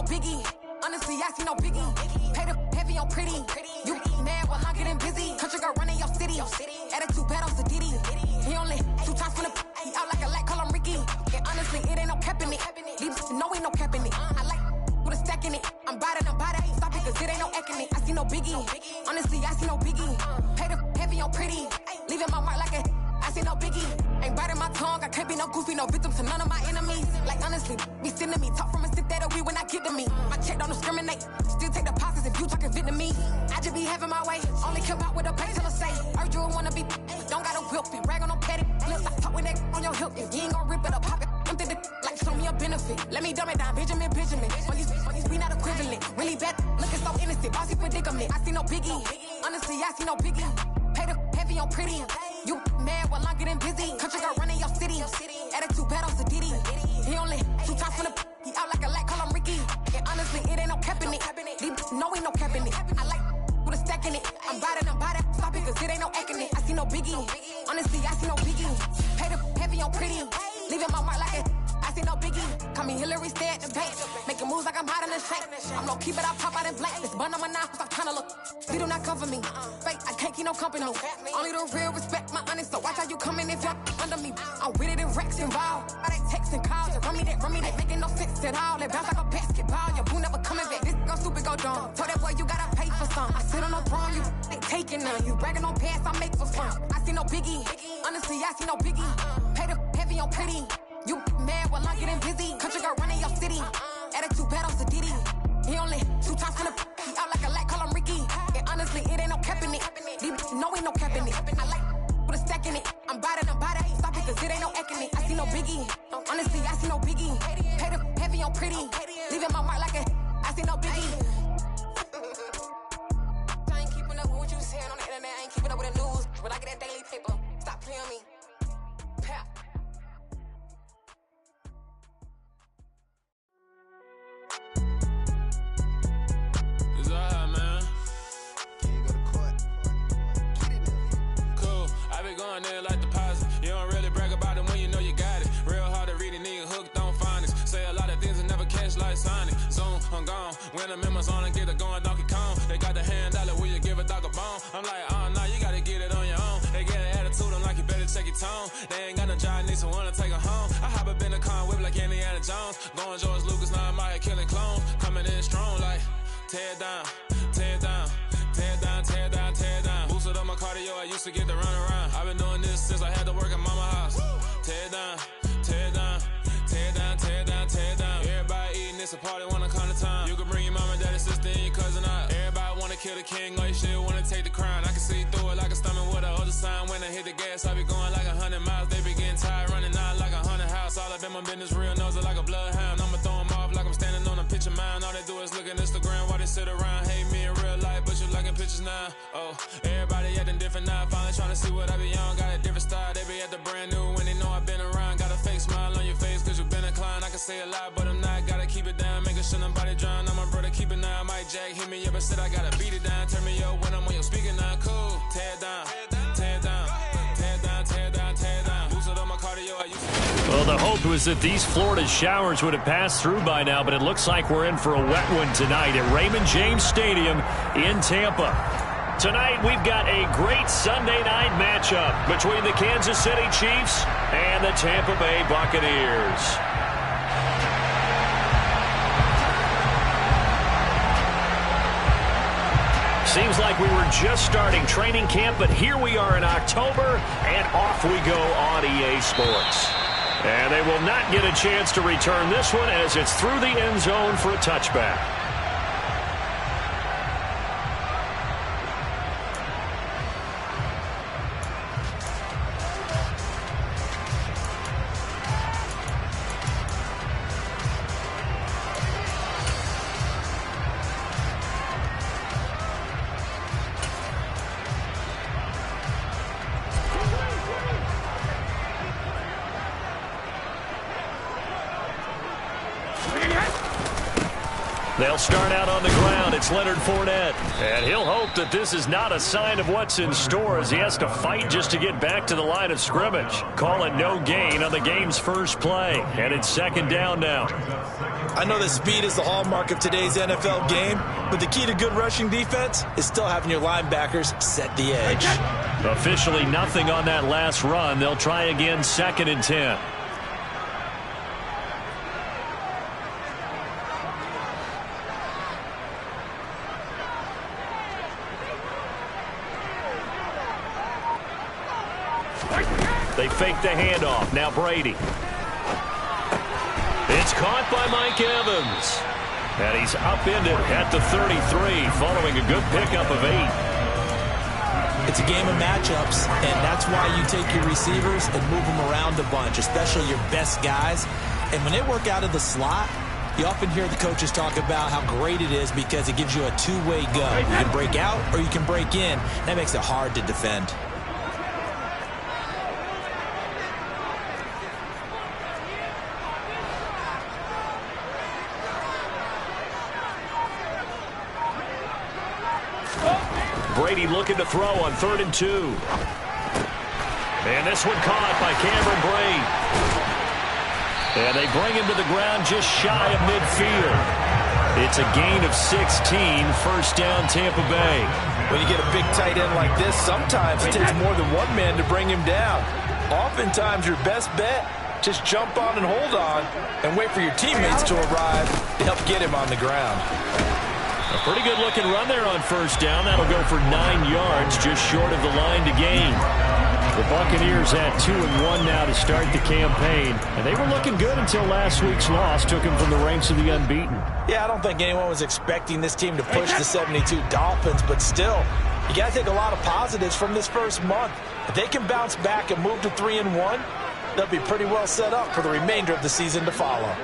no biggie. Honestly, I see no biggie. Pay the heavy on pretty. You mad while I'm getting busy. Country girl running your city. Attitude bad on Diddy. He only 2 times from the he out like a light, call him Ricky. And honestly, it ain't no cap in it. These no ain't no cap in it. I like with a stack in it. I'm bad. Stop it, cause it ain't no acting it. I see no biggie. Honestly, I see no biggie. Pay the heavy on pretty. Leaving my mark like a I see no biggie. Ain't biting my tongue. I can't be no goofy, no victim to none of my enemies. Like honestly, be sending me. Talk from a stick that we when I get to me. My check don't discriminate. Still take deposits if you talking Vietnamese. I just be having my way. Only come out with a pay till I say. Urge you wanna be. Don't gotta whip it. Rag on no petty. Flips. I talk with that on your hip. If you ain't gon' rip it up, pop it. Empty the like show me a benefit. Let me dumb it down. Benjamin. On these we not equivalent. Really bad. Looking so innocent. Bossy predicament. I see no biggie. Honestly, I see no biggie. Pay the heavy on pretty. You mad while I'm getting busy. Country girl running your city. Attitude bad on Diddy. He only 2 times from the he out like a light, call him Ricky. And honestly, it ain't no cap in it. These no ain't no cap in it. I like with a stack in it. I'm bad. Stop it, cause it ain't no acting it. I see no biggie. Honestly, I see no biggie. Pay the heavy on pretty. Leaving my mark like it. I see no biggie. Call me Hillary, stay at the bank. Making moves like I'm hot in the shank. I'm low key, but I pop out in blank. This bun on my knife, I'm tryna look. You do not cover me. Fake, I can't keep no company. Only the real respect my honest. So watch how you coming if you're under me. I'm with it in Rex involved. All they texts and calls. Run me that making no sense at all. They bounce like a basketball. Your boo never coming back. This go stupid, go dumb. Told that boy you gotta pay for some. I sit on no throne, you ain't taking none. You bragging on past, I make for fun. I see no biggie. Honestly, I see no biggie. Pay the heavy on pretty. You mad while I'm getting busy. Country girl running your city. Attitude bad on Diddy. He only 2 times from the he out like a light, call him Ricky. And honestly, it ain't no cap in it. These no ain't no cap in it. I like with a stack in it. I'm bad. Stop it, cause it ain't no acting it. I see no biggie. Honestly, I see no biggie. Pay the heavy on pretty. Leaving my mark like a I see no biggie. I ain't keeping up with what you saying on the internet. I ain't keeping up with the news. But I get that daily paper. Stop playing me. Pap. Going there like deposit. You don't really brag about it when you know you got it. Real hard to read a nigga hooked on finance. Say a lot of things and never catch like Sonic. Zoom, I'm gone. When I'm in my zone and get it going Donkey Kong. They got the $100, will you give a dog a bone? I'm like, oh no, you gotta get it on your own. They get an attitude, I'm like, you better check your tone. They ain't got no job, need someone to take her home. I hop up in the car, whip like Indiana Jones. Going George Lucas, now I'm out here killing clones. Coming in strong like, tear down, tear down. Tear down, tear down, tear down. Boosted up my cardio, I used to get to run around. I've been doing this since I had to work at mama house. Tear down, tear down, tear down, tear down, tear down. Everybody eating, it's a party, wanna come to time. You can bring your mama, daddy, sister, and your cousin out. Everybody wanna kill the king, or you shit wanna take the crown. I can see through it like a stomach with a other sign. When I hit the gas, I be going like 100 miles. They be getting tired, running out like 100 house. All up in my business, real nose it like a bloodhound. I'ma throw them off like I'm standing on a picture mine. All they do is look at Instagram while they sit around. Hate me in real life, but you liking pictures now. Oh, everybody acting different now. Finally trying to see what I be on. Got a different style, they be at the brand new when they know I've been around. Got a fake smile on your face cause you been inclined. I can say a lot, but I'm not. Gotta keep it down, making sure nobody drown. I'm my brother, keep it now. Mike Jack hit me up and said I gotta beat it down. Turn me up when I'm on your speaker now. Cool, tear down, tear down, tear down, tear down, tear down. Boosted up my cardio, I used to. Well, the hope was that these Florida showers would have passed through by now, but it looks like we're in for a wet one tonight at Raymond James Stadium in Tampa. Tonight, we've got a great Sunday night matchup between the Kansas City Chiefs and the Tampa Bay Buccaneers. Seems like we were just starting training camp, but here we are in October, and off we go on EA Sports. And they will not get a chance to return this one as it's through the end zone for a touchback. They'll start out on the ground. It's Leonard Fournette. And he'll hope that this is not a sign of what's in store as he has to fight just to get back to the line of scrimmage. Call it no gain on the game's first play. And it's second down now. I know that speed is the hallmark of today's NFL game, but the key to good rushing defense is still having your linebackers set the edge. Officially nothing on that last run. They'll try again, 2nd and 10. They fake the handoff. Now Brady. It's caught by Mike Evans. And he's upended at the 33 following a good pickup of 8. It's a game of matchups, and that's why you take your receivers and move them around a bunch, especially your best guys. And when they work out of the slot, you often hear the coaches talk about how great it is because it gives you a two-way go. You can break out or you can break in. That makes it hard to defend. Brady looking to throw on 3rd and 2. And this one caught by Cameron Brate. And they bring him to the ground just shy of midfield. It's a gain of 16, first down Tampa Bay. When you get a big tight end like this, sometimes it takes more than one man to bring him down. Oftentimes your best bet, just jump on and hold on and wait for your teammates to arrive to help get him on the ground. A pretty good-looking run there on first down. That'll go for 9 yards, just short of the line to gain. The Buccaneers at 2-1 now to start the campaign. And they were looking good until last week's loss took them from the ranks of the unbeaten. Yeah, I don't think anyone was expecting this team to push the 72 Dolphins, but still, you got to take a lot of positives from this first month. If they can bounce back and move to 3-1, they'll be pretty well set up for the remainder of the season to follow.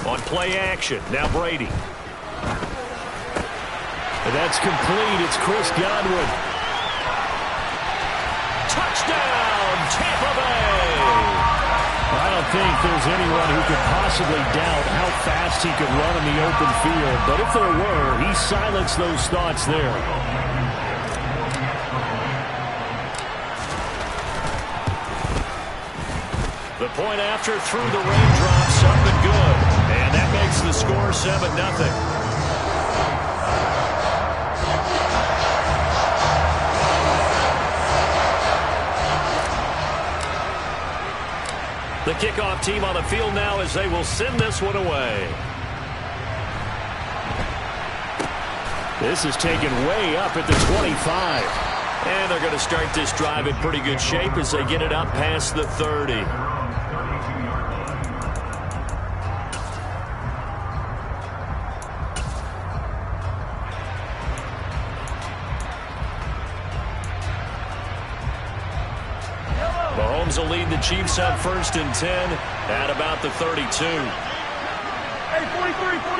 On play action, now Brady. And that's complete. It's Chris Godwin. Touchdown, Tampa Bay! I don't think there's anyone who could possibly doubt how fast he could run in the open field. But if there were, he silenced those thoughts there. The point after through the raindrops, up and good. And that makes the score 7-0. The kickoff team on the field now as they will send this one away. This is taken way up at the 25. And they're going to start this drive in pretty good shape as they get it up past the 30. Mahomes will lead the Chiefs on 1st and 10 at about the 32. Hey, 43, 15.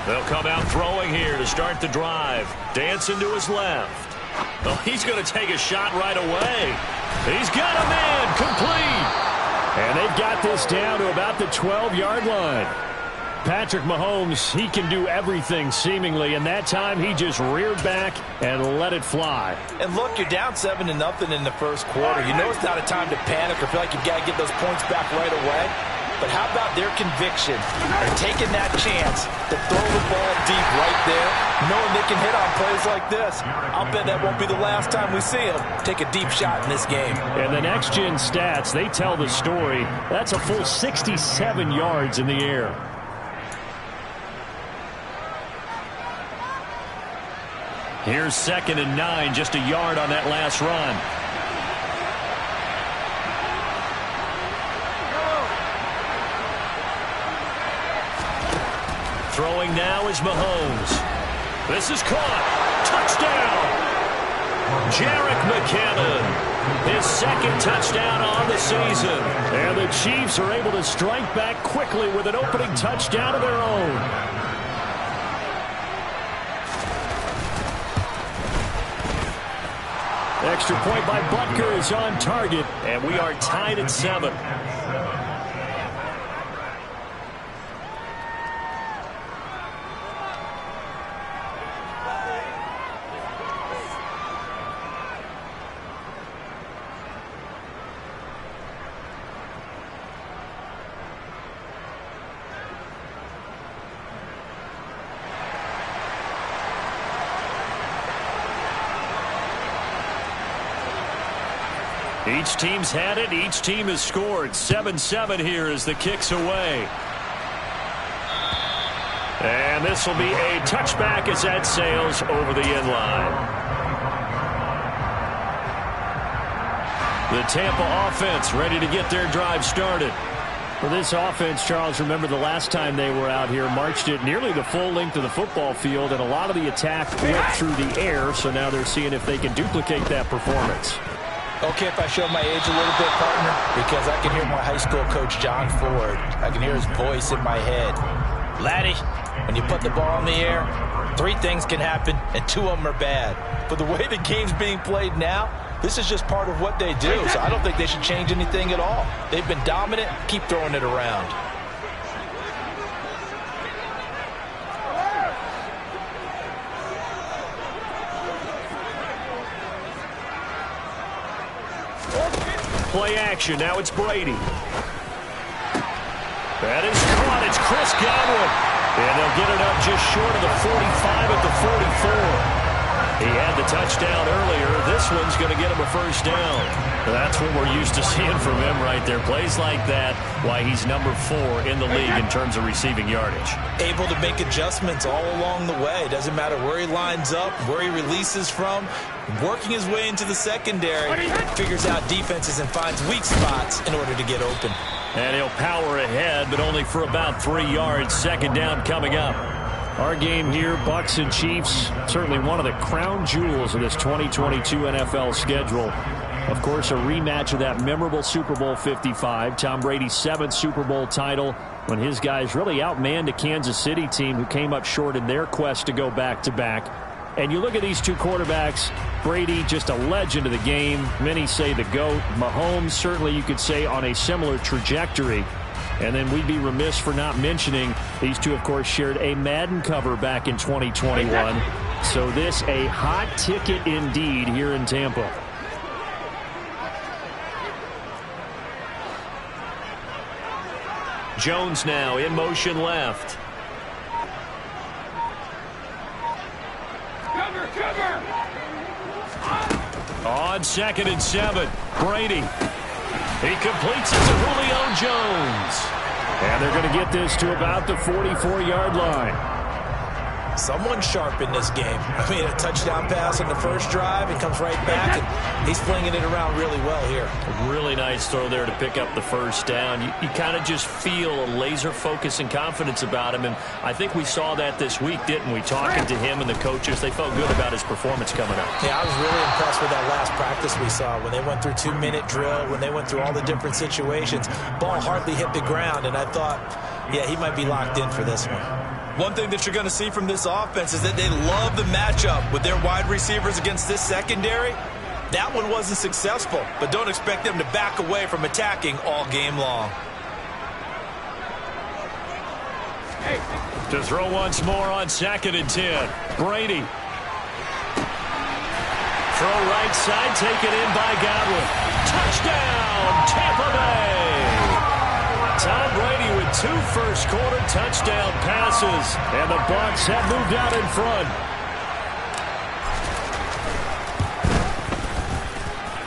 They'll come out throwing here to start the drive. Dancing to his left. Oh, he's going to take a shot right away. He's got a man complete. And they've got this down to about the 12-yard line. Patrick Mahomes, he can do everything seemingly, and that time he just reared back and let it fly. And look, you're down 7-0 in the first quarter. You know it's not a time to panic or feel like you've got to get those points back right away. But how about their conviction and taking that chance to throw the ball deep right there, knowing they can hit on plays like this? I'll bet that won't be the last time we see them take a deep shot in this game. And the next-gen stats, they tell the story. That's a full 67 yards in the air. Here's 2nd and 9, just a yard on that last run. Throwing now is Mahomes. This is caught. Touchdown! Jerick McKinnon. His 2nd touchdown on the season. And the Chiefs are able to strike back quickly with an opening touchdown of their own. Extra point by Butker is on target, and we are tied at 7. Each team's had it. Each team has scored. 7-7 here as the kick's away. And this will be a touchback as that sails over the end line. The Tampa offense ready to get their drive started. For this offense, Charles, remember the last time they were out here, marched it nearly the full length of the football field, and a lot of the attack went through the air, so now they're seeing if they can duplicate that performance. Okay, if I show my age a little bit, partner, because I can hear my high school coach, John Ford. I can hear his voice in my head. Laddie, when you put the ball in the air, 3 things can happen, and 2 of them are bad. But the way the game's being played now, this is just part of what they do, so I don't think they should change anything at all. They've been dominant. Keep throwing it around. Play action. Now it's Brady. That is caught. It's Chris Godwin. And they'll get it up just short of the 45 at the 44. He had the touchdown earlier. This one's going to get him a first down. That's what we're used to seeing from him right there. Plays like that, why he's number 4 in the league in terms of receiving yardage. Able to make adjustments all along the way. Doesn't matter where he lines up, where he releases from. Working his way into the secondary, figures out defenses and finds weak spots in order to get open. And he'll power ahead, but only for about 3 yards. Second down coming up. Our game here, Bucs and Chiefs, certainly one of the crown jewels of this 2022 NFL schedule. Of course, a rematch of that memorable Super Bowl 55, Tom Brady's 7th Super Bowl title, when his guys really outmanned a Kansas City team who came up short in their quest to go back-to-back. And you look at these 2 quarterbacks, Brady, just a legend of the game. Many say the GOAT. Mahomes, certainly you could say on a similar trajectory. And then we'd be remiss for not mentioning these 2, of course, shared a Madden cover back in 2021. So this a hot ticket indeed here in Tampa. Jones now in motion left. Cover! On 2nd and 7, Brady. He completes it to Julio Jones. And they're going to get this to about the 44-yard line. Someone sharp in this game. I mean, a touchdown pass on the first drive, and comes right back, and he's flinging it around really well here. A really nice throw there to pick up the first down. You kind of just feel a laser focus and confidence about him, and I think we saw that this week, didn't we? Talking to him and the coaches, they felt good about his performance coming up. Yeah, I was really impressed with that last practice we saw when they went through 2-minute drill, when they went through all the different situations. Ball hardly hit the ground, and I thought, yeah, he might be locked in for this one. One thing that you're going to see from this offense is that they love the matchup with their wide receivers against this secondary. That one wasn't successful, but don't expect them to back away from attacking all game long. To throw once more on 2nd and 10. Brady. Throw right side, taken in by Godwin. Touchdown, Tampa Bay. Tom Brady with 2 first-quarter touchdown passes, and the Bucs have moved out in front.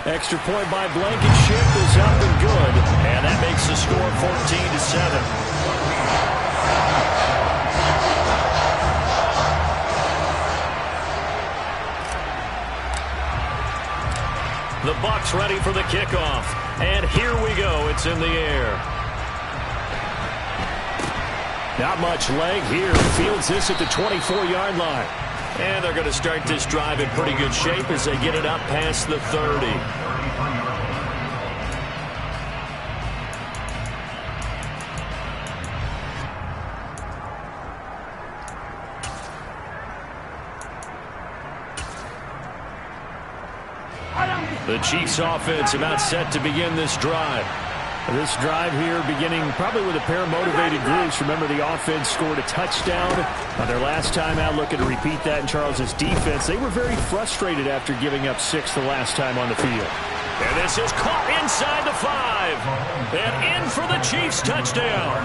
Extra point by Blankenship is up and good, and that makes the score 14-7. The Bucs ready for the kickoff, and here we go. It's in the air. Not much leg here. Fields this at the 24-yard line. And they're going to start this drive in pretty good shape as they get it up past the 30. The Chiefs offense about set to begin this drive. This drive here beginning probably with a pair of motivated groups. Remember, the offense scored a touchdown on their last time out. Looking to repeat that in Charles's defense. They were very frustrated after giving up 6 the last time on the field. And this is caught inside the 5. And in for the Chiefs touchdown.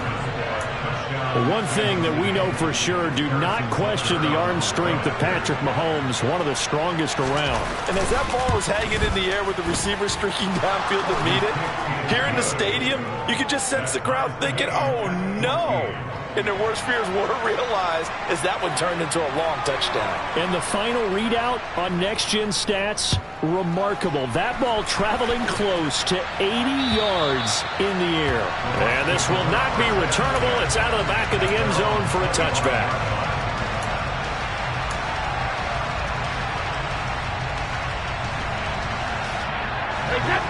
Well, one thing that we know for sure, do not question the arm strength of Patrick Mahomes, one of the strongest around. And as that ball was hanging in the air with the receiver streaking downfield to meet it, here in the stadium, you could just sense the crowd thinking, oh no! And their worst fears were realized as that one turned into a long touchdown. And the final readout on next-gen stats, remarkable. That ball traveling close to 80 yards in the air. And this will not be returnable. It's out of the back of the end zone for a touchback.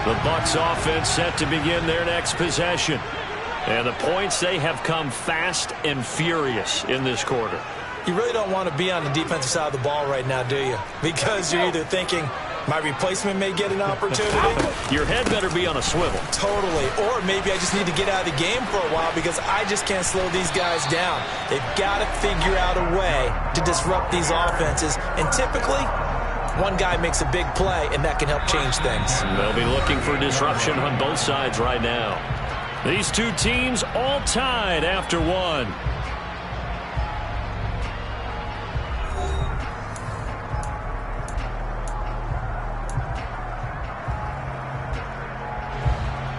The Bucs offense set to begin their next possession. And the points, they have come fast and furious in this quarter. You really don't want to be on the defensive side of the ball right now, do you? Because you're either thinking, my replacement may get an opportunity. Your head better be on a swivel. Totally. Or maybe I just need to get out of the game for a while because I just can't slow these guys down. They've got to figure out a way to disrupt these offenses. And typically, one guy makes a big play, and that can help change things. They'll be looking for disruption on both sides right now. These two teams all tied after one.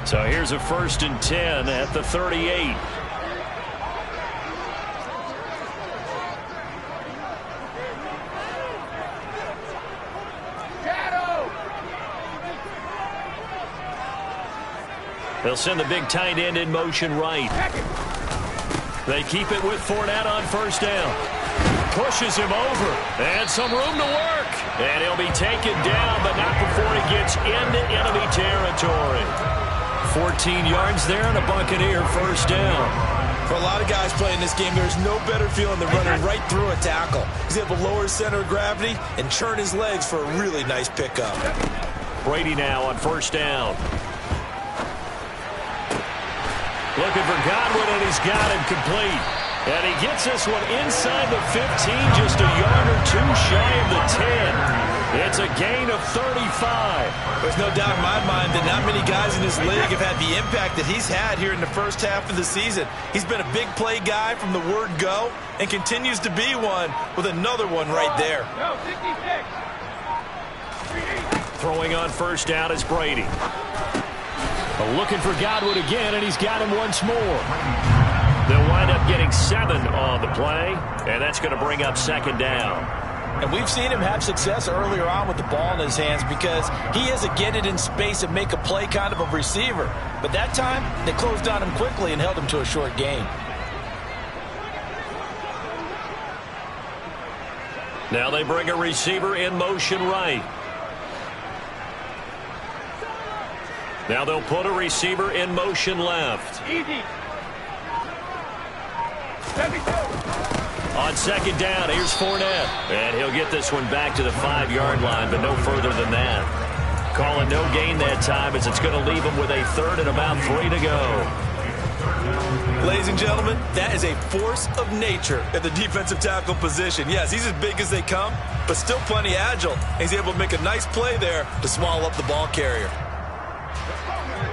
So here's a 1st and 10 at the 38. They'll send the big tight end in motion right. They keep it with Fournette on 1st down. Pushes him over. And some room to work. And he'll be taken down, but not before he gets into enemy territory. 14 yards there and a Buccaneer 1st down. For a lot of guys playing this game, there's no better feeling than running right through a tackle. He's able to lower his center of gravity and churn his legs for a really nice pickup. Brady now on 1st down. Looking for Godwin, and he's got him complete. And he gets this one inside the 15, just a yard or two shy of the 10. It's a gain of 35. There's no doubt in my mind that not many guys in this league have had the impact that he's had here in the first half of the season. He's been a big play guy from the word go and continues to be one with another one right there. Throwing on 1st down is Brady. Looking for Godwin again, and he's got him once more. They'll wind up getting 7 on the play, and that's going to bring up 2nd down. And we've seen him have success earlier on with the ball in his hands because he is a get it in space and make a play kind of a receiver. But that time, they closed on him quickly and held him to a short gain. Now they bring a receiver in motion right. Now they'll put a receiver in motion left. Easy. On 2nd down, here's Fournette. And he'll get this one back to the 5-yard line, but no further than that. Call it no gain that time as it's going to leave him with a 3rd and about 3 to go. Ladies and gentlemen, that is a force of nature at the defensive tackle position. Yes, he's as big as they come, but still plenty agile. He's able to make a nice play there to swallow up the ball carrier.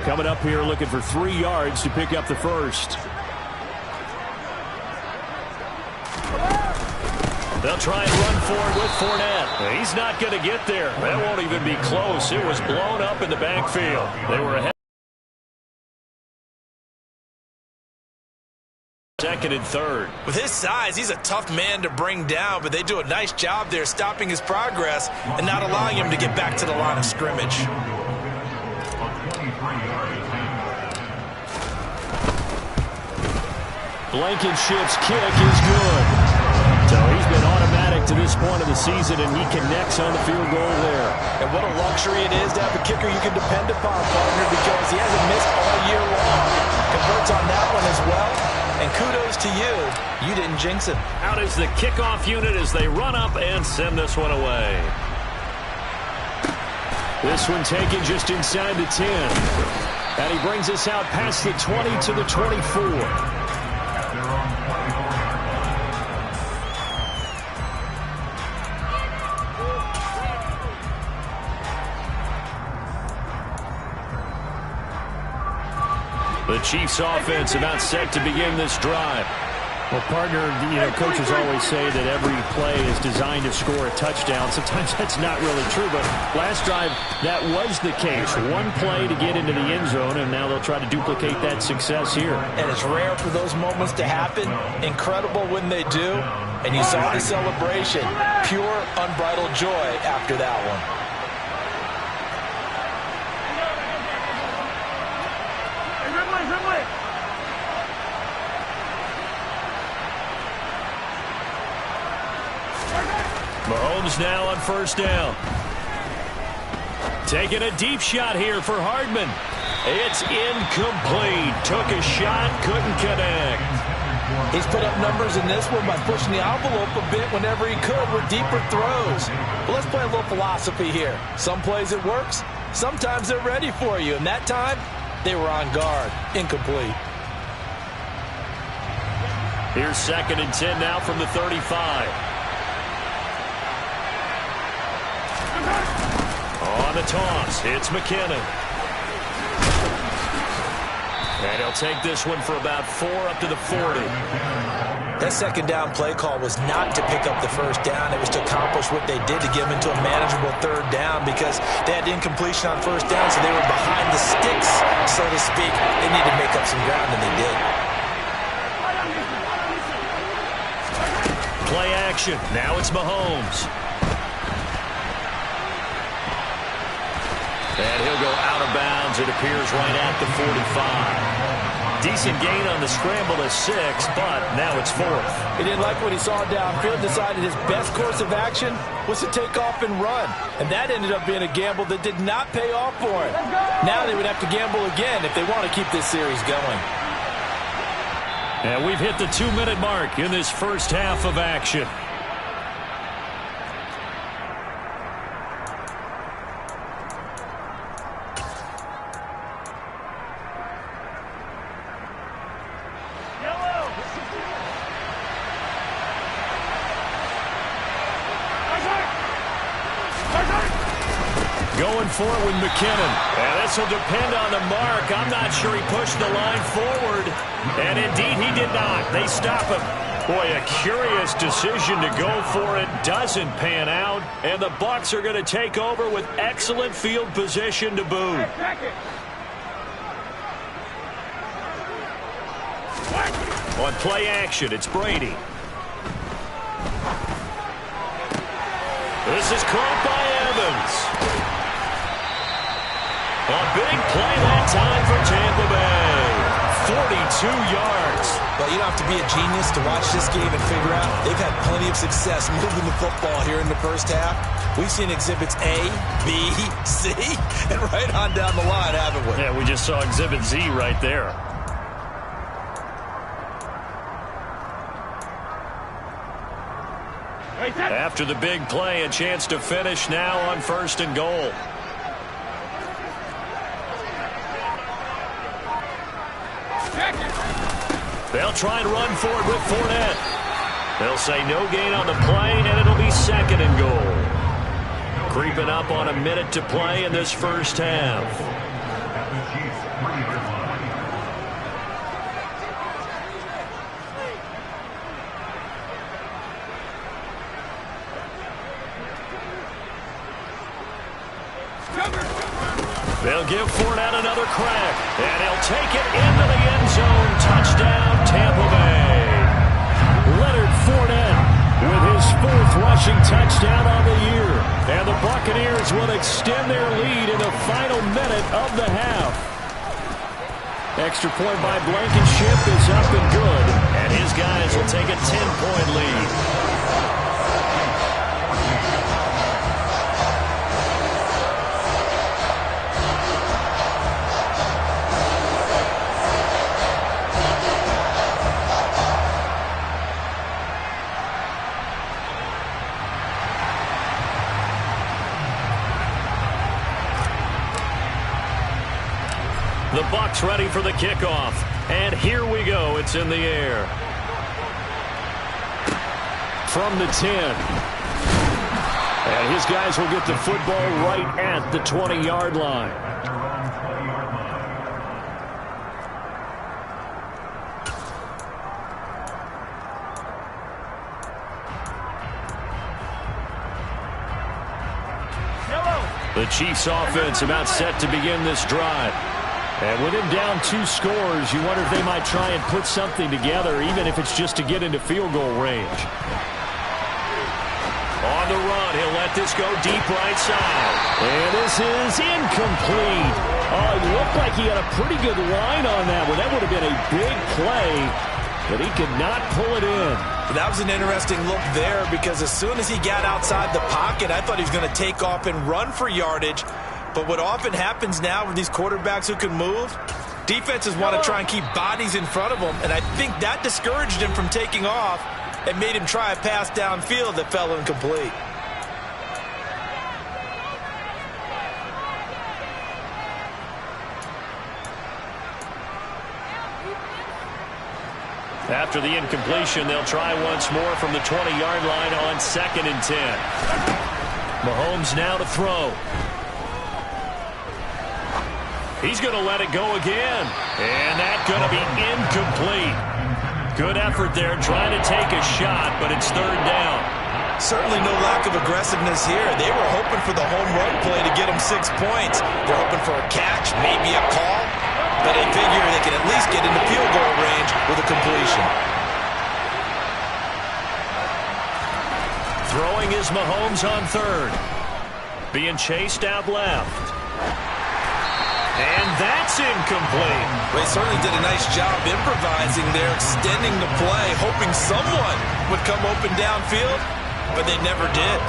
Coming up here looking for 3 yards to pick up the 1st. They'll try and run forward with Fournette. He's not going to get there. That won't even be close. It was blown up in the backfield. They were ahead. 2nd and 3rd. With his size, he's a tough man to bring down, but they do a nice job there stopping his progress and not allowing him to get back to the line of scrimmage. Blankenship's kick is good. So he's been automatic to this point of the season, and he connects on the field goal there. And what a luxury it is to have a kicker you can depend upon, partner, because he hasn't missed all year long. Converts on that one as well. And kudos to you. You didn't jinx it. Out is the kickoff unit as they run up and send this one away. This one taken just inside the 10. And he brings us out past the 20 to the 24. The Chiefs offense about set to begin this drive. Well, partner, coaches always say that every play is designed to score a touchdown. Sometimes that's not really true, but last drive, that was the case. One play to get into the end zone, and now they'll try to duplicate that success here. And it's rare for those moments to happen. Incredible when they do. And you saw the celebration. Pure, unbridled joy after that one. Mahomes now on first down. Taking a deep shot here for Hardman. It's incomplete. Took a shot, couldn't connect. He's put up numbers in this one by pushing the envelope a bit whenever he could with deeper throws. But let's play a little philosophy here. Some plays it works, sometimes they're ready for you. And that time, they were on guard. Incomplete. Here's 2nd and 10 now from the 35. On the toss, it's McKinnon. And he'll take this one for about 4 up to the 40. That second down play call was not to pick up the first down. It was to accomplish what they did to get them into a manageable third down because they had incompletion on first down, so they were behind the sticks, so to speak. They needed to make up some ground, and they did. Play action. Now it's Mahomes. And he'll go out of bounds, it appears, right at the 45. Decent gain on the scramble to 6, but now it's 4th. He didn't like what he saw downfield, decided his best course of action was to take off and run. And that ended up being a gamble that did not pay off for him. Now they would have to gamble again if they want to keep this series going. And we've hit the 2-minute mark in this first half of action. Going for it with McKinnon. And this will depend on the mark. I'm not sure he pushed the line forward. And indeed, he did not. They stop him. Boy, a curious decision to go for it. Doesn't pan out. And the Bucs are going to take over with excellent field position to boot. On play action, it's Brady. This is caught by Evans. A big play that time for Tampa Bay. 42 yards. But you don't have to be a genius to watch this game and figure out they've had plenty of success moving the football here in the first half. We've seen exhibits A, B, C, and right on down the line, haven't we? Yeah, we just saw exhibit Z right there. After the big play, a chance to finish now on 1st and goal. They'll try and run for it with Fournette. They'll say no gain on the play, and it'll be 2nd and goal. Creeping up on a minute to play in this first half. They'll give Fournette another crack, and he'll take it into the end zone. Touchdown, Tampa Bay. Leonard Fournette with his 4th rushing touchdown on the year. And the Buccaneers will extend their lead in the final minute of the half. Extra point by Blankenship is up and good, and his guys will take a 10-point lead. The Bucs ready for the kickoff. And here we go. It's in the air. From the 10. And his guys will get the football right at the 20-yard line. The Chiefs offense about set to begin this drive. And with him down 2 scores, you wonder if they might try and put something together, even if it's just to get into field goal range. On the run, he'll let this go deep right side. And this is incomplete. Oh, it looked like he had a pretty good line on that one. That would have been a big play, but he could not pull it in. That was an interesting look there because as soon as he got outside the pocket, I thought he was going to take off and run for yardage. But what often happens now with these quarterbacks who can move, defenses want to try and keep bodies in front of them, and I think that discouraged him from taking off and made him try a pass downfield that fell incomplete. After the incompletion, they'll try once more from the 20-yard line on 2nd and 10. Mahomes now to throw. He's going to let it go again. And that's going to be incomplete. Good effort there trying to take a shot, but it's 3rd down. Certainly no lack of aggressiveness here. They were hoping for the home run play to get them 6 points. They're hoping for a catch, maybe a call. But they figure they can at least get into field goal range with a completion. Throwing is Mahomes on 3rd. Being chased out left. And that's incomplete. Well, he certainly did a nice job improvising there, extending the play, hoping someone would come open downfield, but they never did.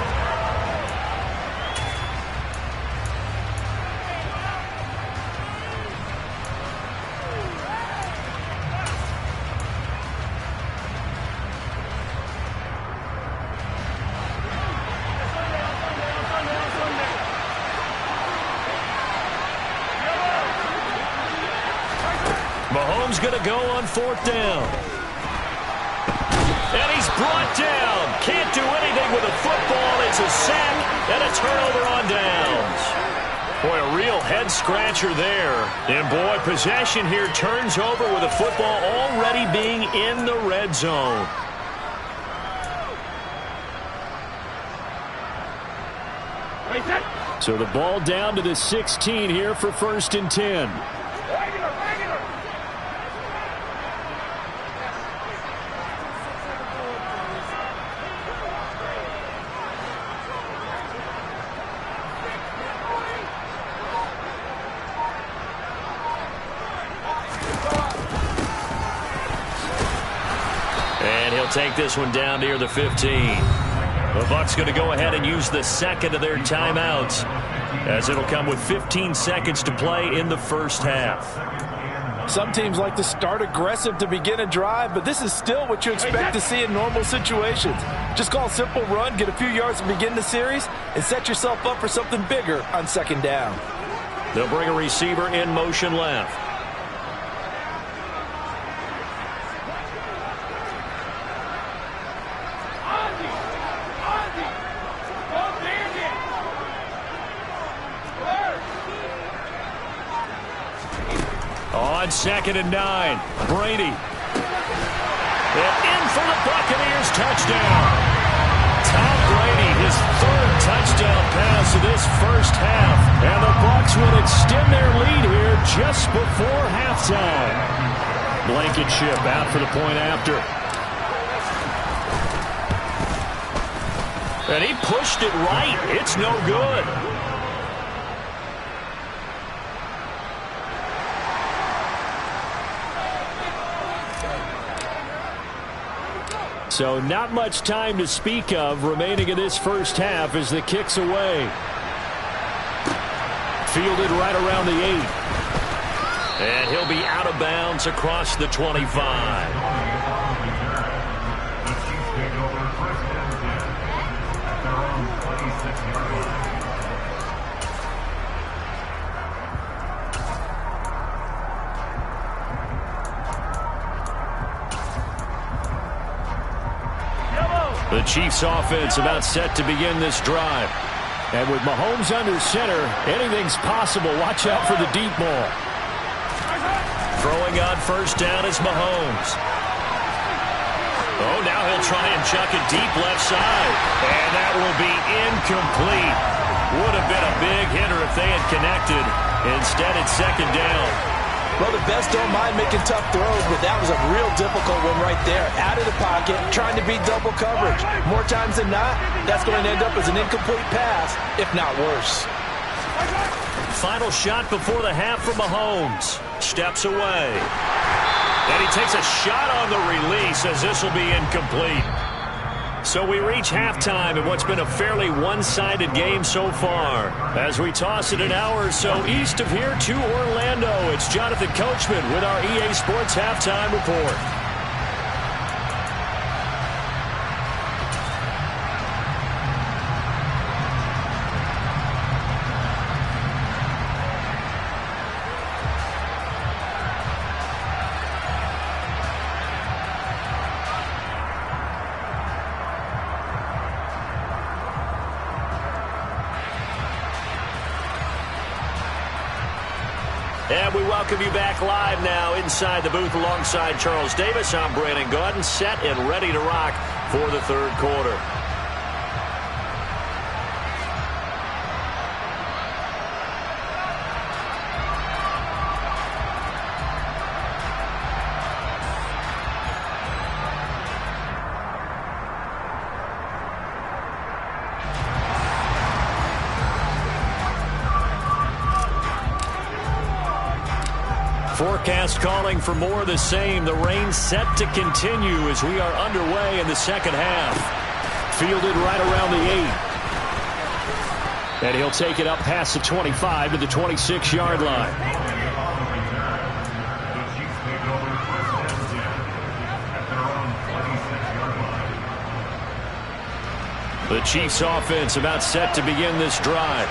Mahomes going to go on 4th down. And he's brought down. Can't do anything with a football. It's a sack and a turnover on downs. Boy, a real head-scratcher there. And, boy, possession here turns over with a football already being in the red zone. So the ball down to the 16 here for 1st and 10. And he'll take this one down near the 15. The Bucs going to go ahead and use the 2nd of their timeouts, as it'll come with 15 seconds to play in the 1st half. Some teams like to start aggressive to begin a drive, but this is still what you expect to see in normal situations. Just call a simple run, get a few yards to begin the series, and set yourself up for something bigger on 2nd down. They'll bring a receiver in motion left. On 2nd and 9, Brady. And in for the Buccaneers, touchdown. Tom Brady, his 3rd touchdown pass of this 1st half. And the Bucs will extend their lead here just before halftime. Blankenship out for the point after. And he pushed it right. It's no good. So not much time to speak of remaining in this 1st half as the kick's away. Fielded right around the 8. And he'll be out of bounds across the 25. The Chiefs offense about set to begin this drive. And with Mahomes under center, anything's possible. Watch out for the deep ball. Throwing on 1st down is Mahomes. Oh, now he'll try and chuck it deep left side. And that will be incomplete. Would have been a big hitter if they had connected. Instead, it's second down. Well, the best don't mind making tough throws, but that was a real difficult one right there. Out of the pocket, trying to beat double coverage. More times than not, that's going to end up as an incomplete pass, if not worse. Final shot before the half from Mahomes. Steps away. And he takes a shot on the release as this will be incomplete. So we reach halftime in what's been a fairly one-sided game so far. As we toss it an hour or so east of here to Orlando, it's Jonathan Coachman with our EA Sports Halftime Report. And we welcome you back live now inside the booth alongside Charles Davis. I'm Brandon Gaudin, set and ready to rock for the third quarter. Forecast calling for more of the same. The rain set to continue as we are underway in the second half. Fielded right around the 8. And he'll take it up past the 25 to the 26-yard line. The Chiefs offense about set to begin this drive.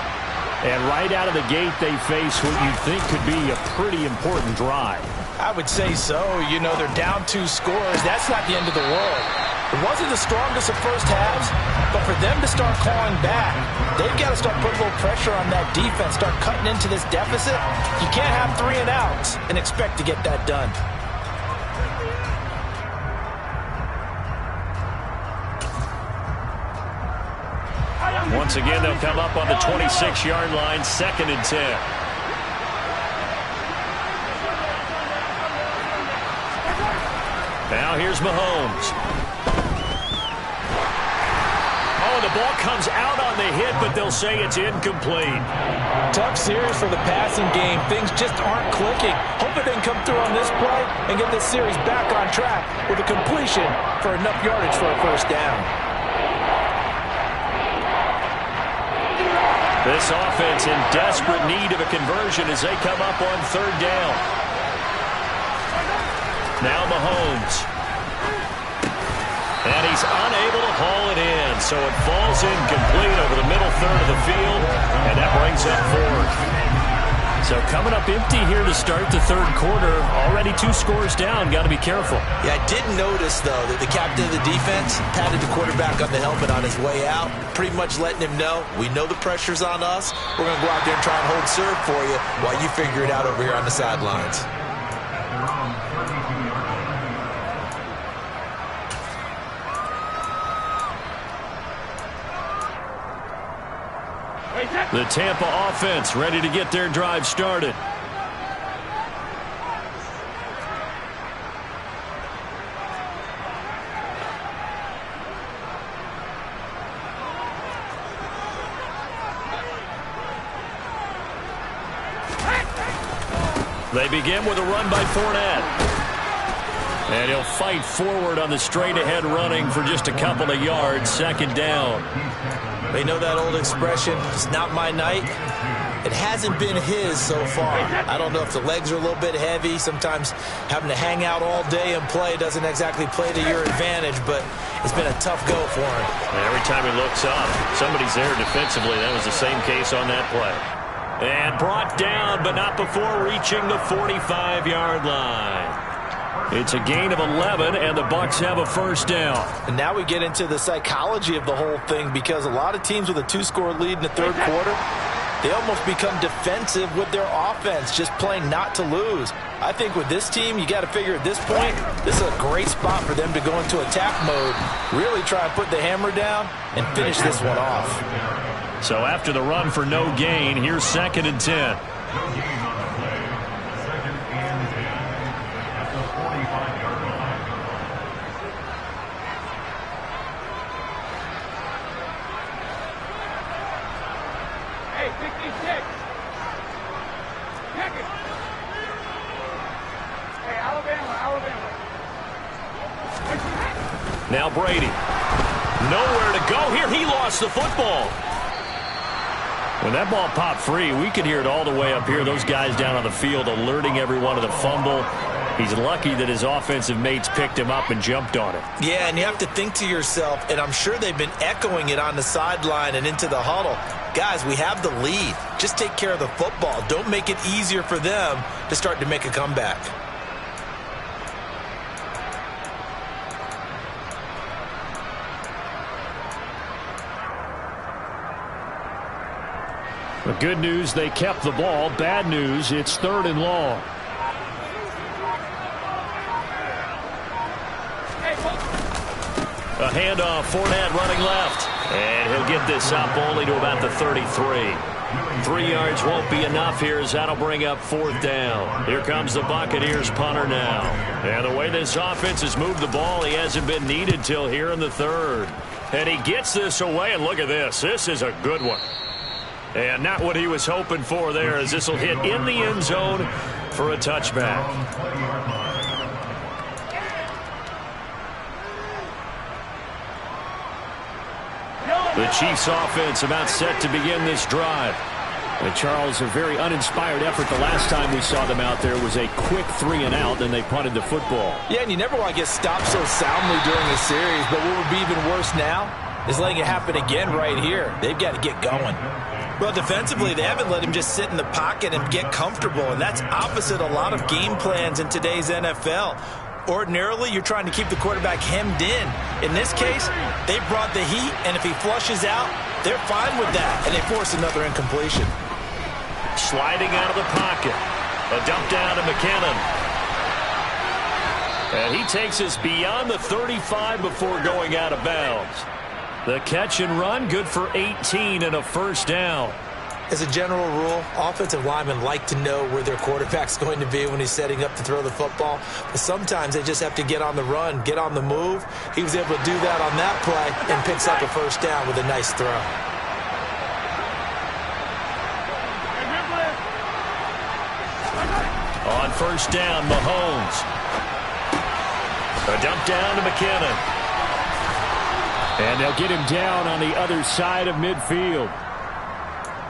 And right out of the gate, they face what you think could be a pretty important drive. I would say so. You know, they're down 2 scores. That's not the end of the world. It wasn't the strongest of first halves, but for them to start clawing back, they've got to start putting a little pressure on that defense, start cutting into this deficit. You can't have 3 and outs and expect to get that done. Once again, they'll come up on the 26-yard line, 2nd and 10. Now here's Mahomes. Oh, the ball comes out on the hit, but they'll say it's incomplete. Tough series for the passing game. Things just aren't clicking. Hoping they can come through on this play and get this series back on track with a completion for enough yardage for a first down. This offense in desperate need of a conversion as they come up on 3rd down. Now Mahomes. And he's unable to haul it in, so it falls incomplete over the middle third of the field, and that brings up 4th. So coming up empty here to start the third quarter. Already 2 scores down. Got to be careful. Yeah, I did notice, though, that the captain of the defense patted the quarterback on the helmet on his way out, pretty much letting him know, we know the pressure's on us. We're going to go out there and try and hold serve for you while you figure it out over here on the sidelines. The Tampa offense ready to get their drive started. They begin with a run by Fournette. And he'll fight forward on the straight-ahead running for just a couple of yards. 2nd down. They know that old expression, it's not my night. It hasn't been his so far. I don't know if the legs are a little bit heavy. Sometimes having to hang out all day and play doesn't exactly play to your advantage, but it's been a tough go for him. And every time he looks up, somebody's there defensively. That was the same case on that play. And brought down, but not before reaching the 45-yard line. It's a gain of 11, and the Bucs have a first down. And now we get into the psychology of the whole thing, because a lot of teams with a 2-score lead in the third quarter, they almost become defensive with their offense, just playing not to lose. I think with this team, you got to figure at this point, this is a great spot for them to go into attack mode, really try and put the hammer down and finish this one off. So after the run for no gain, here's 2nd and 10. No gain on the play. 2nd and 10 at the 45-yard line. Hey, 56. Pick it. Hey, Alabama. Now Brady. Nowhere to go here. He lost the football. When that ball popped free, we could hear it all the way up here. Those guys down on the field alerting everyone of the fumble. He's lucky that his offensive mates picked him up and jumped on it. Yeah, and you have to think to yourself, and I'm sure they've been echoing it on the sideline and into the huddle. Guys, we have the lead. Just take care of the football. Don't make it easier for them to start to make a comeback. The good news, they kept the ball. Bad news, it's 3rd and long. A handoff, Fournette running left. And he'll get this up only to about the 33. 3 yards won't be enough here as that'll bring up 4th down. Here comes the Buccaneers punter now. And the way this offense has moved the ball, he hasn't been needed till here in the 3rd. And he gets this away, and look at this. This is a good one. And not what he was hoping for there, as this will hit in the end zone for a touchback. The Chiefs offense about set to begin this drive. And Charles, a very uninspired effort the last time we saw them out there was a quick 3 and out, and they punted the football. Yeah, and you never want to get stopped so soundly during a series, but what would be even worse now is letting it happen again right here. They've got to get going. Well, defensively, they haven't let him just sit in the pocket and get comfortable, and that's opposite a lot of game plans in today's NFL. Ordinarily, you're trying to keep the quarterback hemmed in. In this case, they brought the heat, and if he flushes out, they're fine with that, and they force another incompletion. Sliding out of the pocket. A dump down to McKinnon. And he takes us beyond the 35 before going out of bounds. The catch and run, good for 18 and a 1st down. As a general rule, offensive linemen like to know where their quarterback's going to be when he's setting up to throw the football. But sometimes they just have to get on the run, get on the move. He was able to do that on that play and picks up a 1st down with a nice throw. On 1st down, Mahomes. A dump down to McKinnon. And they'll get him down on the other side of midfield.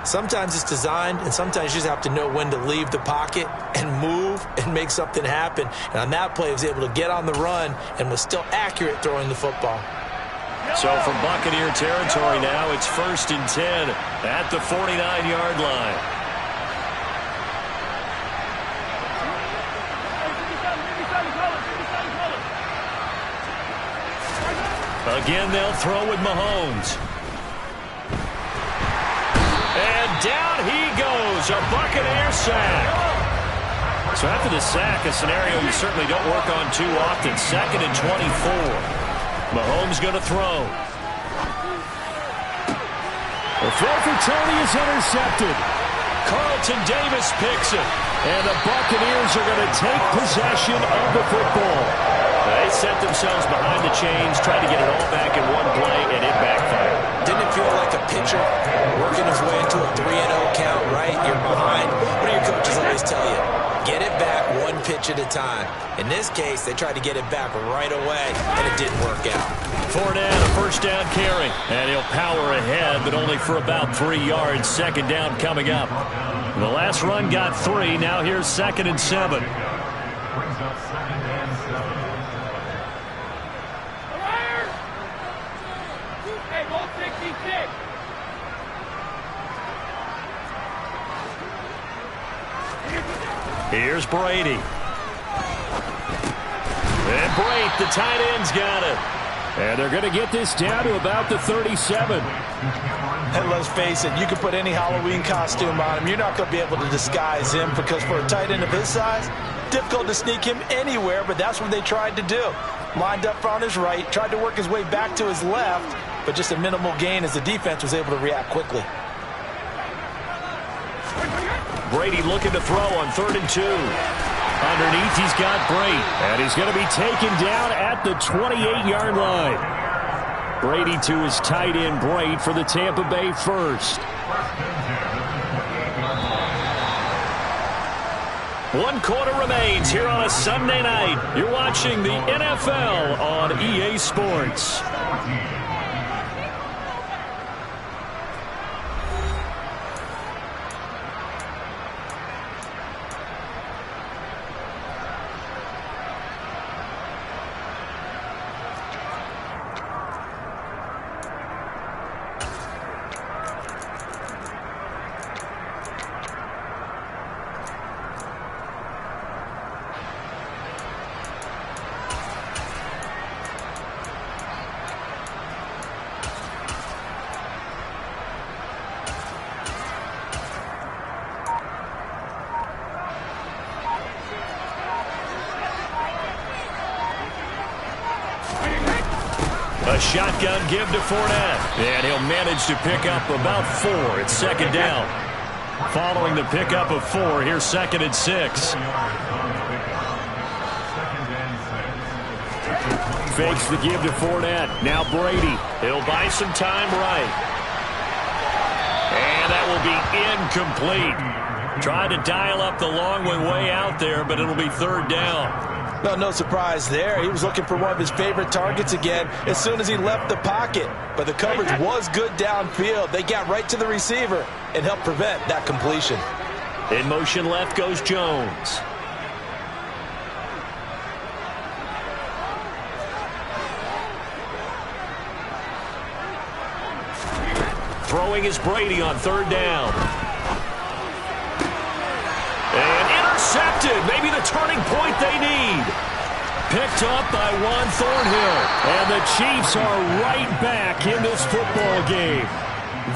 Sometimes it's designed, and sometimes you just have to know when to leave the pocket and move and make something happen. And on that play, he was able to get on the run and was still accurate throwing the football. So from Buccaneer territory now, it's 1st and 10 at the 49-yard line. Again, they'll throw with Mahomes. And down he goes, a Buccaneer sack. So after the sack, a scenario you certainly don't work on too often. 2nd and 24. Mahomes going to throw. The throw for Tony is intercepted. Carlton Davis picks it. And the Buccaneers are going to take possession of the football. They set themselves behind the chains, tried to get it all back in one play, and it backfired. Didn't it feel like a pitcher working his way into a 3-0 count, right? You're behind. What do your coaches always tell you? Get it back one pitch at a time. In this case, they tried to get it back right away, and it didn't work out. Fournette, a 1st down carry. And he'll power ahead, but only for about 3 yards. 2nd down coming up. The last run got 3. Now here's 2nd and 7. Brings up 2nd and 7. Here's Brady. And Brate, the tight end's got it. And they're going to get this down to about the 37. And let's face it, you can put any Halloween costume on him. You're not going to be able to disguise him because for a tight end of his size, difficult to sneak him anywhere, but that's what they tried to do. Lined up on his right, tried to work his way back to his left, but just a minimal gain as the defense was able to react quickly. Brady looking to throw on 3rd and 2. Underneath, he's got Brate, and he's going to be taken down at the 28-yard line. Brady to his tight end, Brate, for the Tampa Bay first. 1 quarter remains here on a Sunday night. You're watching the NFL on EA Sports. A shotgun give to Fournette, and he'll manage to pick up about 4. It's 2nd down. Following the pickup of 4, here's 2nd and 6. Fakes the give to Fournette. Now Brady. He'll buy some time right. And that will be incomplete. Tried to dial up the long way out there, but it'll be 3rd down. No surprise there. He was looking for one of his favorite targets again as soon as he left the pocket. But the coverage was good downfield. They got right to the receiver and helped prevent that completion. In motion left goes Jones. Throwing is Brady on 3rd down. And intercepted. Maybe the turning point they need. Picked up by Juan Thornhill. And the Chiefs are right back in this football game.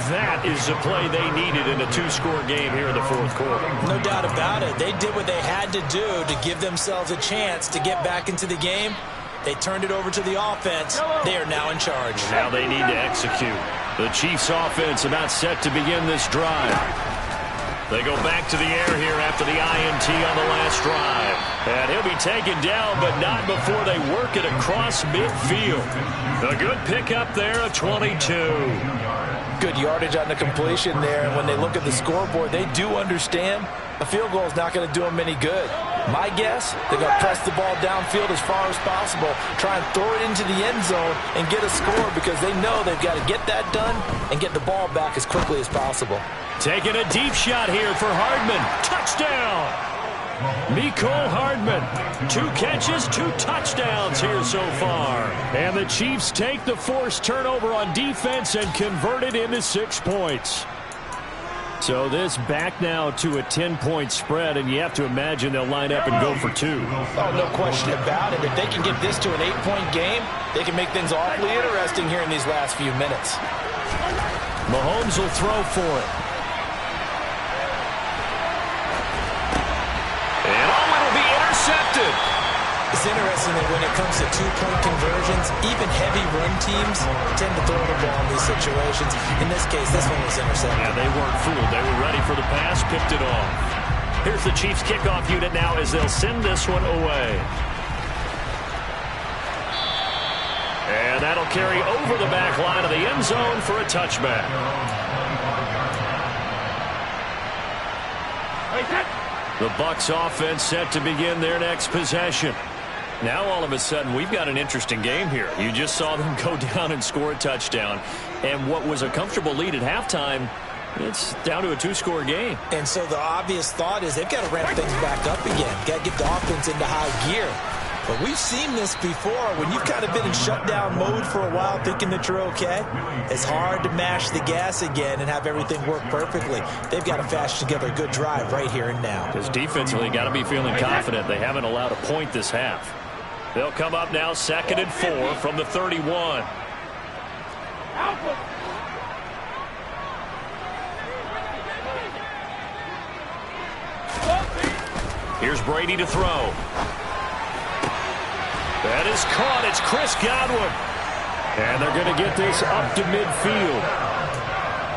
That is the play they needed in a 2-score game here in the 4th quarter. No doubt about it. They did what they had to do to give themselves a chance to get back into the game. They turned it over to the offense. They are now in charge. Now they need to execute. The Chiefs offense about set to begin this drive. They go back to the air here after the INT on the last drive. And he'll be taken down, but not before they work it across midfield. A good pickup there, a 22. Good yardage on the completion there. And when they look at the scoreboard, they do understand a field goal is not going to do them any good. My guess, they're going to press the ball downfield as far as possible, try and throw it into the end zone and get a score because they know they've got to get that done and get the ball back as quickly as possible. Taking a deep shot here for Hardman. Touchdown! Mecole Hardman. 2 catches, 2 touchdowns here so far. And the Chiefs take the forced turnover on defense and convert it into 6 points. So this back now to a 10-point spread, and you have to imagine they'll line up and go for 2. Oh, no question about it. If they can get this to an 8-point game, they can make things awfully interesting here in these last few minutes. Mahomes will throw for it. And it'll be intercepted. It's interesting that when it comes to 2-point conversions, even heavy run teams tend to throw the ball in these situations. In this case, this one was intercepted. Yeah, they weren't fooled. They were ready for the pass, picked it off. Here's the Chiefs kickoff unit now as they'll send this one away. And that'll carry over the back line of the end zone for a touchback. The Bucs offense set to begin their next possession. Now all of a sudden we've got an interesting game here. You just saw them go down and score a touchdown. And what was a comfortable lead at halftime, it's down to a 2-score game. And so the obvious thought is they've got to ramp things back up again. Got to get the offense into high gear. But we've seen this before. When you've kind of been in shutdown mode for a while thinking that you're okay, it's hard to mash the gas again and have everything work perfectly. They've got to fashion together a good drive right here and now. Because defensively, got to be feeling confident. They haven't allowed a point this half. They'll come up now 2nd and 4 from the 31. Here's Brady to throw. That is caught. It's Chris Godwin. And they're going to get this up to midfield.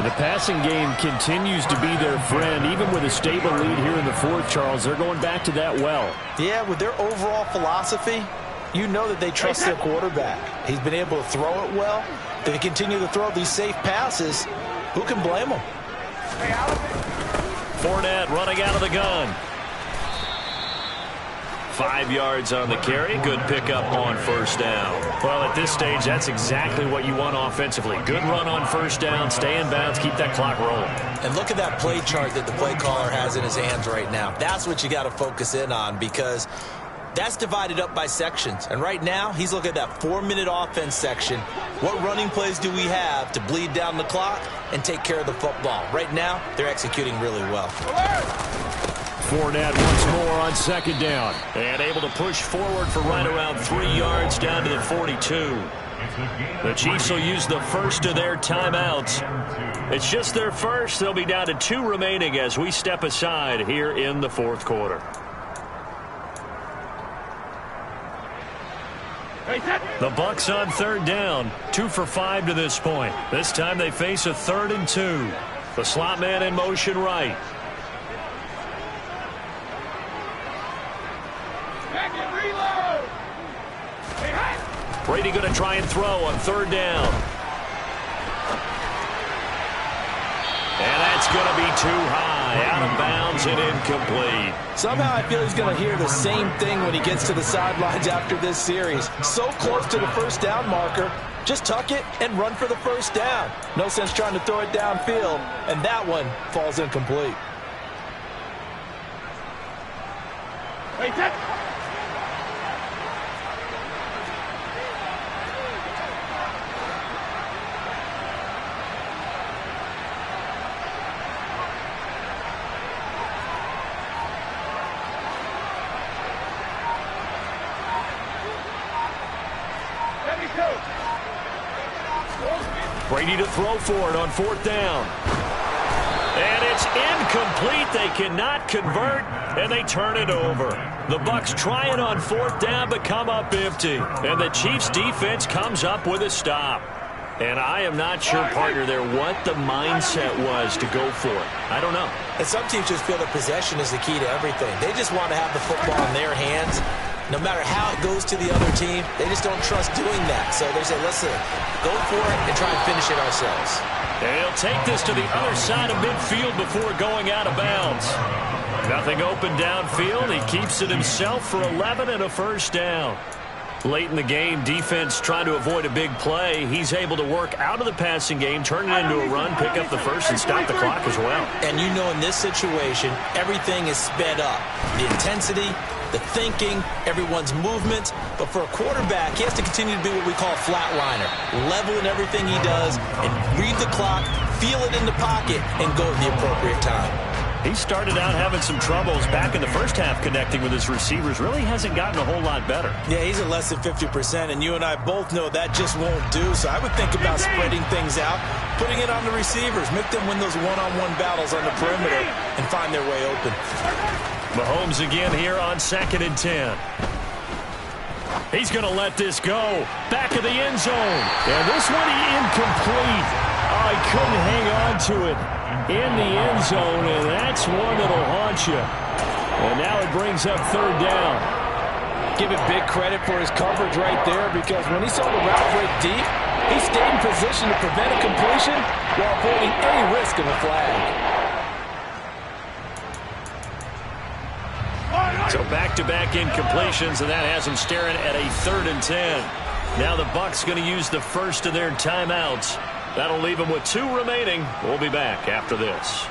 The passing game continues to be their friend. Even with a stable lead here in the fourth, Charles, they're going back to that well. Yeah, with their overall philosophy, you know that they trust their quarterback. He's been able to throw it well. They continue to throw these safe passes. Who can blame them? Fournette running out of the gun. 5 yards on the carry. Good pickup on first down. Well, at this stage, that's exactly what you want offensively. Good run on first down. Stay in bounds. Keep that clock rolling. And look at that play chart that the play caller has in his hands right now. That's what you got to focus in on, because that's divided up by sections. And right now, he's looking at that 4-minute offense section. What running plays do we have to bleed down the clock and take care of the football? Right now, they're executing really well. Fournette once more on second down. And able to push forward for right around 3 yards down to the 42. The Chiefs will use the first of their timeouts. It's just their first. They'll be down to 2 remaining as we step aside here in the fourth quarter. The Bucs on third down. 2 for 5 to this point. This time they face a 3rd and 2. The slot man in motion right. Brady going to try and throw on third down. And that's going to be too high. Out of bounds and incomplete. Somehow I feel he's going to hear the same thing when he gets to the sidelines after this series. So close to the first down marker. Just tuck it and run for the first down. No sense trying to throw it downfield. And that one falls incomplete. Brady to throw for it on fourth down. And it's incomplete. They cannot convert, and they turn it over. The Bucs try it on fourth down, but come up empty. And the Chiefs' defense comes up with a stop. And I am not sure, partner, there what the mindset was to go for it. I don't know. And some teams just feel that possession is the key to everything. They just want to have the football in their hands. No matter how it goes to the other team, they just don't trust doing that. So they say, listen, go for it and try and finish it ourselves. They'll take this to the other side of midfield before going out of bounds. Nothing open downfield. He keeps it himself for 11 and a first down. Late in the game, defense trying to avoid a big play. He's able to work out of the passing game, turn it into a run, pick up the first, and stop the clock as well. And you know in this situation, everything is sped up. The intensity, the thinking, everyone's movement. But for a quarterback, he has to continue to be what we call a flatliner. Level in everything he does and read the clock, feel it in the pocket, and go at the appropriate time. He started out having some troubles back in the first half connecting with his receivers. Really hasn't gotten a whole lot better. Yeah, he's at less than 50%, and you and I both know that just won't do. So I would think about spreading things out, putting it on the receivers, make them win those one-on-one battles on the perimeter, and find their way open. Mahomes again here on 2nd and 10. He's going to let this go. Back of the end zone. And this one incomplete. Oh, he couldn't hang on to it in the end zone, and that's one that'll haunt you. And now it brings up third down. Give it big credit for his coverage right there, because when he saw the route break deep, he stayed in position to prevent a completion while avoiding any risk of a flag. So back-to-back incompletions, and that has them staring at a 3rd and 10. Now the Bucs going to use the first of their timeouts. That'll leave them with 2 remaining. We'll be back after this.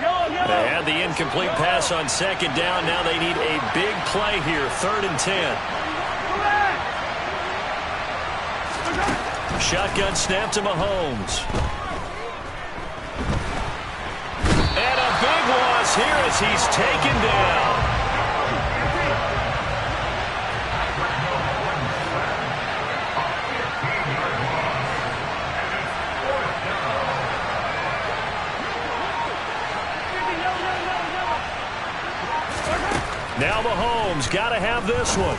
They had the incomplete pass on second down. Now they need a big play here. 3rd and 10. Shotgun snap to Mahomes. And a big loss here as he's taken down. Now Mahomes got to have this one.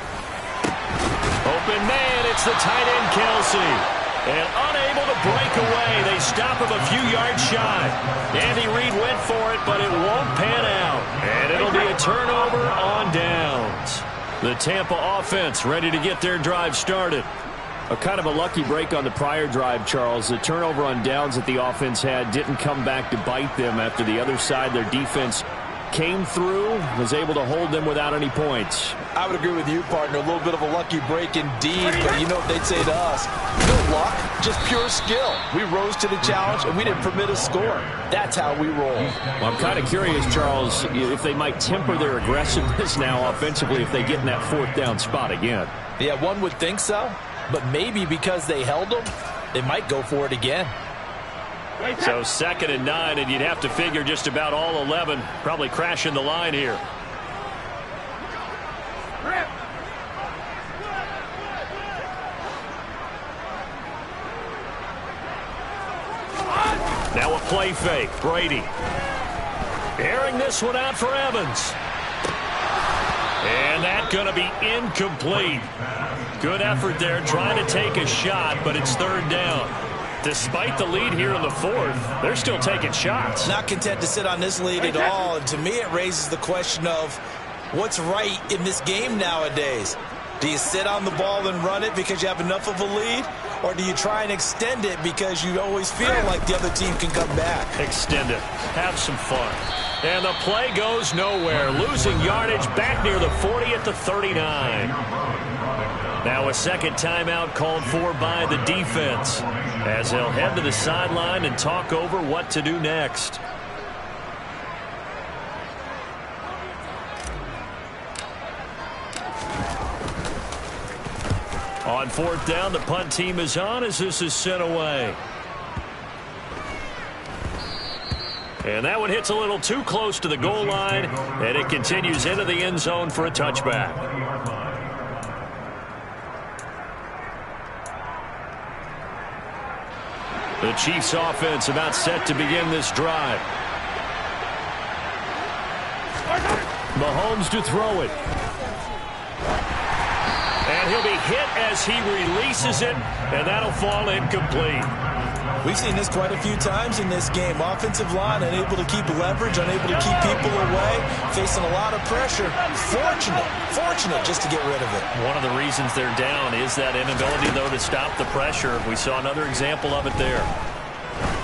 Open man, it's the tight end Kelsey. And unable to break away, they stop him a few yards shy. Andy Reid went for it, but it won't pan out. And it'll be a turnover on downs. The Tampa offense ready to get their drive started. A kind of a lucky break on the prior drive, Charles. The turnover on downs that the offense had didn't come back to bite them after the other side. Their defense came through, was able to hold them without any points. I would agree with you, partner. A little bit of a lucky break indeed, but you know what they'd say to us? No luck, just pure skill. We rose to the challenge, and we didn't permit a score. That's how we roll. Well, I'm kind of curious, Charles, if they might temper their aggressiveness now offensively if they get in that fourth down spot again. Yeah, one would think so, but maybe because they held them, they might go for it again. So 2nd and 9, and you'd have to figure just about all 11 probably crashing the line here. Now a play fake. Brady airing this one out for Evans. And that's going to be incomplete. Good effort there trying to take a shot, but it's 3rd down. Despite the lead here in the 4th, they're still taking shots. Not content to sit on this lead at all. And to me, it raises the question of what's right in this game nowadays. Do you sit on the ball and run it because you have enough of a lead? Or do you try and extend it because you always feel like the other team can come back? Extend it. Have some fun. And the play goes nowhere. Losing yardage back near the 40 at the 39. Now a second timeout called for by the defense as they'll head to the sideline and talk over what to do next. On 4th down, the punt team is on as this is sent away. And that one hits a little too close to the goal line, and it continues into the end zone for a touchback. The Chiefs offense about set to begin this drive. Mahomes to throw it. And he'll be hit as he releases it, and that'll fall incomplete. We've seen this quite a few times in this game. Offensive line unable to keep leverage, unable to keep people away, facing a lot of pressure. Fortunate just to get rid of it. One of the reasons they're down is that inability, though, to stop the pressure. We saw another example of it there.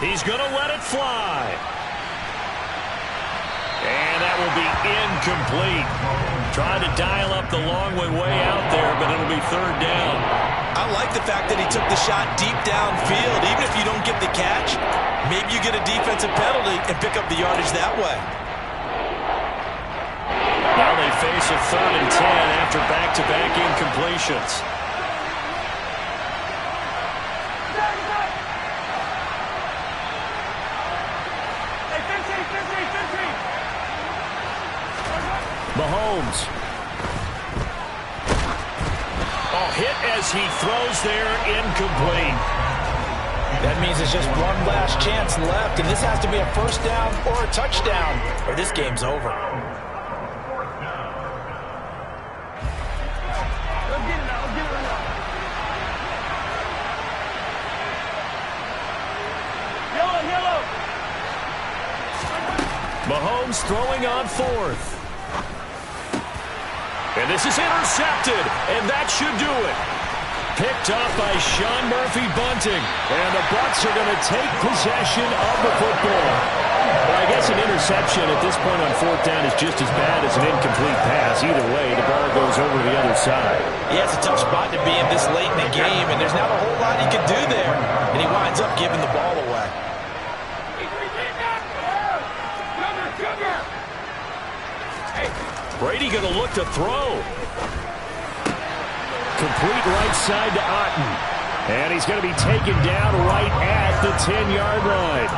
He's going to let it fly. And that will be incomplete. Trying to dial up the long way out there, but it'll be 3rd down. I like the fact that he took the shot deep downfield. Even if you don't get the catch, maybe you get a defensive penalty and pick up the yardage that way. Now they face a 3rd and 10 after back-to-back incompletions. Mahomes. Oh, hit as he throws there, incomplete. That means there's just one last chance left, and this has to be a 1st down or a touchdown, or this game's over. Mahomes throwing on 4th. And this is intercepted, and that should do it. Picked up by Sean Murphy-Bunting, and the Bucs are going to take possession of the football. Well, I guess an interception at this point on 4th down is just as bad as an incomplete pass. Either way, the ball goes over the other side. Yeah, it's a tough spot to be in this late in the game, and there's not a whole lot he can do there. And he winds up giving the ball away. Brady going to look to throw. Complete right side to Otten. And he's going to be taken down right at the 10-yard line.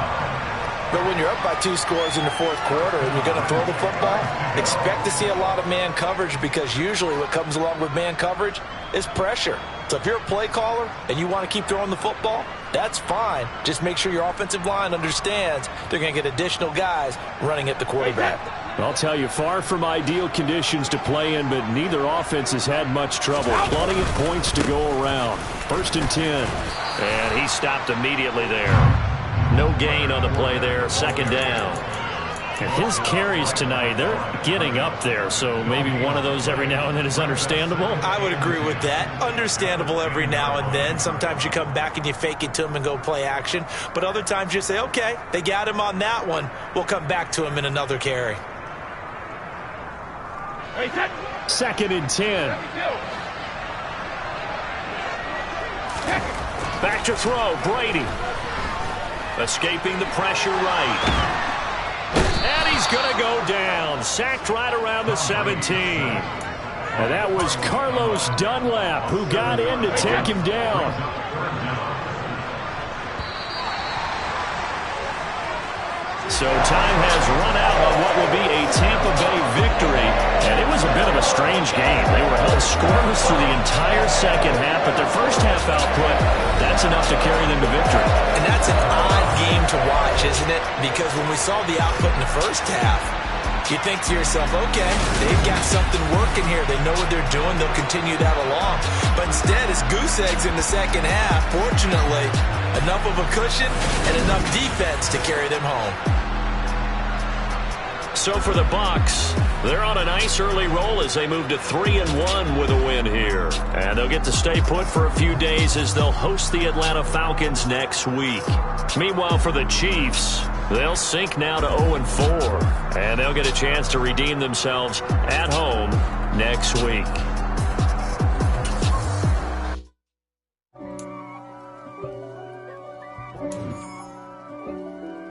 But when you're up by 2 scores in the 4th quarter and you're going to throw the football, expect to see a lot of man coverage because usually what comes along with man coverage is pressure. So if you're a play caller and you want to keep throwing the football, that's fine. Just make sure your offensive line understands they're going to get additional guys running at the quarterback. I'll tell you, far from ideal conditions to play in, but neither offense has had much trouble. Plenty of points to go around. 1st and 10. And he stopped immediately there. No gain on the play there. 2nd down. And his carries tonight, they're getting up there, so maybe one of those every now and then is understandable. I would agree with that. Understandable every now and then. Sometimes you come back and you fake it to him and go play action. But other times you say, okay, they got him on that one. We'll come back to him in another carry. 2nd and 10. Back to throw, Brady. Escaping the pressure right. And he's going to go down. Sacked right around the 17. And that was Carlos Dunlap who got in to take him down. So time has run out on what will be a Tampa Bay victory. And it was a bit of a strange game. They were held scoreless through the entire second half, but their first half output, that's enough to carry them to victory. And that's an odd game to watch, isn't it? Because when we saw the output in the first half, you think to yourself, okay, they've got something working here. They know what they're doing. They'll continue that along. But instead, it's goose eggs in the second half. Fortunately, enough of a cushion and enough defense to carry them home. So for the Bucs, they're on a nice early roll as they move to 3-1 with a win here. And they'll get to stay put for a few days as they'll host the Atlanta Falcons next week. Meanwhile, for the Chiefs, they'll sink now to 0-4. And they'll get a chance to redeem themselves at home next week.